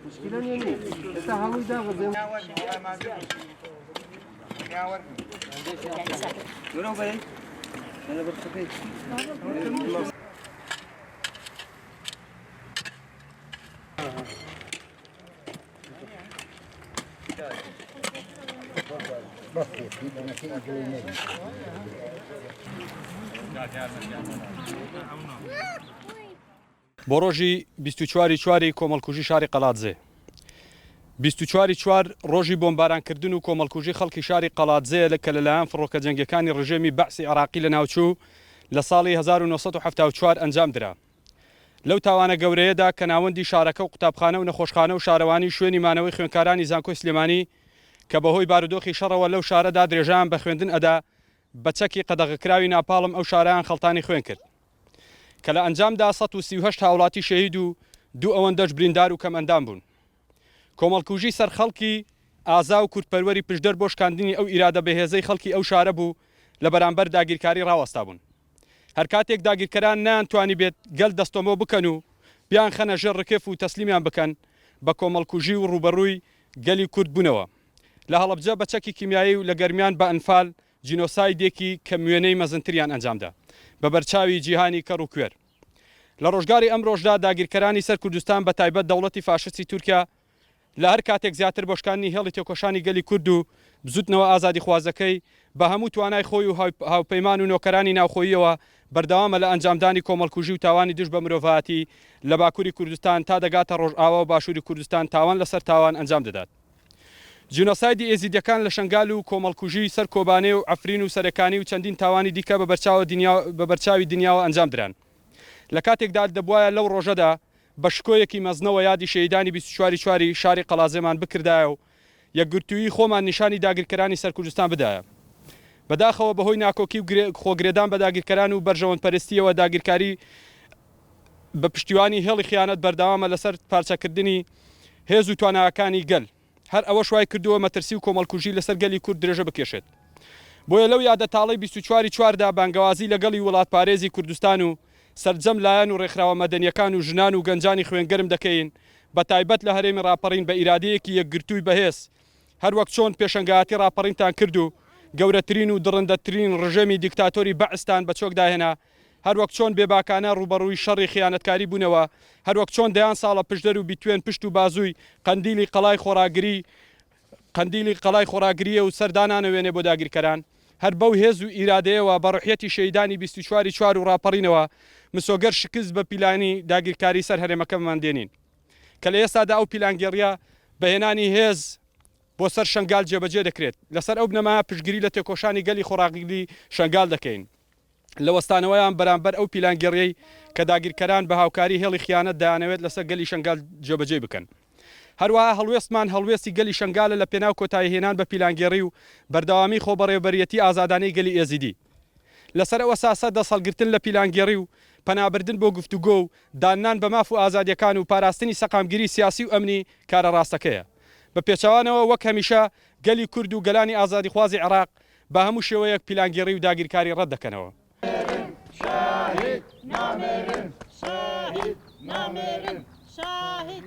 مشكلة يعني تهاوي ده وزين بۆ ڕۆژی 24 کۆمەڵکوژی شاری قەڵاتزێ 24 ڕۆژی بۆمبارانکردن و کۆمەڵکوژی خەڵکی شاری قەڵاتزێ کە لەلایەن فڕۆکە جەنگیەکانی ڕژێمی بەعسی عێراقی لە ناوچوو لە ساڵی 1974 ئەنجام درا. لەو تاوانە گەورەیەدا کە ناوەندی شارەکە و قوتابخانە و نەخۆشخانە و شارەوانی شوێنی مانەوەی خوێنکارانی زانکۆی سلێمانی کە بەهۆی بارودۆخی شەڕەوە لەو شارەدا درێژیان بە خوێندن ئەدا بە چەکی قەدەغەکراوی ناپاڵم ئەو شارەیان خەڵتانی خوێن کرد کە لە ئەنجامدا 138 هاوڵاتی شەهید و دوو ئەوەندەش بریندار و کەم ئەندام بوون. کۆمەڵکوژی سەر خەڵکی ئازا و کورتپەروەری پشدەر بۆ شکاندنی ئەو ئیرادە بەهێزەی خەڵکی ئەو شارە بوو لە بەرامبەر داگیرکاری ڕاوەستا بوون. هەر کاتێک داگیرکەران نەیانتوانی بێت گەل دەستۆمە بکەن و بیان خەنە ژێر ڕکێف و تەسلیمیان بکەن بە کۆمەڵکوژی و ڕوبەڕووی گەلی کورد بوونەوە. لە هەڵەبجە بە چەکی کیمیایی و لە گەرمیان بە ئەنفال جینۆسایدێکی کە وێنەی مەزنتریان ئەنجامدا بە بەرچاوی جیهانی کەڕ و کوێر. لە ڕۆژگاری ئەم ڕۆژدا داگیرکەرانی سەر کوردستان بە تایبەت دەوڵەتی فاشستی تورکیا لە هەر کاتێک زیاتر بۆشکانی هێڵی تێکۆشانی گەلی کورد و بزوتنەوە ئازادی خوازەکەی بە هەموو توانای خۆی و هاوپەیمان و نۆکەرانی ناوخۆییەوە بەردەوامە لە ئەنجامدانی کۆمەڵکوژی و تاوانی دژ بە مرۆڤایەتی لە باکووری کوردستان تا دەگاتە ڕۆژئاوا و باشووری کوردستان تاوان لەسەر تاوان ئەنجام دەدات. جینۆسایدی ئێزیدەکان لە شنگال و کۆمەڵکوژی سەر کۆبانێ و عەفرین و سەرەکانی و چەندین تاوانی دیکە بە بەرچاوی دنیاوە ئەنجام دران. لە کاتێکدا دەبوایە لەو ڕۆژەدا بە شکۆیەکی مەزنەوە یادی شەهیدانی 24 شاری قەڵازێمان بکردایە و یەکگرتووی خۆمان نیشانی داگیرکەرانی سەر کوردستان بدایە. بەداخەوە بەهۆی ناکۆکی و خۆگرێدان بە داگیرکەران و بەرژەوەندپەرستیەوە داگیرکاری بە پشتیوانی هێڵی خیانەت بەردەوامە لەسەر پارچەکردنی هێز و تواناکانی گەل. هەر ئەوە شوای کردووە مەترسی و کۆمەڵکوژی لەسەر گەلی کورد درێژە بکێشێت. بۆیە لەو یادە تاڵی 24 بانگەوازی لەگەڵی وڵات پارێزی کوردستان و سەرجەم لایەن و ڕێکخراوە مەدەنیەکان و ژنان و گەنجانی خوێنگەرم دەکەین بە تایبەت لە هەرێمی ڕاپەڕین بە ئیرادەیەکی یەکگرتووی بەهێز هەروەک چۆن پێشەنگاتی ڕاپەڕینتان کرد و گەورەترین و دڕندەترین ڕژێمی دیکتاتۆری بەعستان بە چۆکداهێنا هەروەک چۆن بێباکانە ڕوبەڕووی شەڕی خیانەتکاری بوونەوە هەروەک چۆن دەیان ساڵە پشدەر و بیتوێن پشت و بازووی قەندیلی قەڵای خۆراگریە و سەردانانەوێنێ بۆ داگیرکەران هەر بەو هێز و ئیرادەیەوە بە ڕوحیەتی شەیدانی 24 و ڕاپەڕینەوە مسۆگەر شکست بە پیلانی داگیرکاری سەر هەرێمەکەمان دێنین کە لە ئێستادا ئەو پیلانگێڕیە بەهێنانی هێز بۆ سەر شنگال جێبەجێ دەکرێت لەسەر ئەو بنەما پشتگیری لە تێکۆشانی گەلی خۆراگری شنگال دەکەین لە وەستانەوەیان بەرامبەر ئەو پیلانگێڕیەی کە داگیرکەران بە هاوکاری هێڵی خیانەت دایانەوێت لەسەر گەلی شنگال جێبەجێ بکەن. هەروەها هەڵوێستمان هەڵوێستی گەلی شنگالە لە پێناو کۆتاییهێنان بە پیلانگێڕی و بەردەوامی خۆبەڕێوەبەریەتی ئازادانەی گەلی ئێزیدی. لەسەر ئەوە ساسە دەسەڵگرتن لە پیلانگێڕی و پەنابردن بۆ گفتوگۆ و دانان بە ماف و ئازادیەکان و پاراستنی سەقامگیری سیاسی و ئەمنی کارە ڕاستەکەیە. بە پێچەوانەوە وەک هەمیشە گەلی کورد و گەلانی ئازادی خوازی عێراق بە هەموو شێوەیەک پیلانگێڕی و داگیرکاری ڕەت دەکەنەوە. شاهد نامرن شاهد نامرن شاهد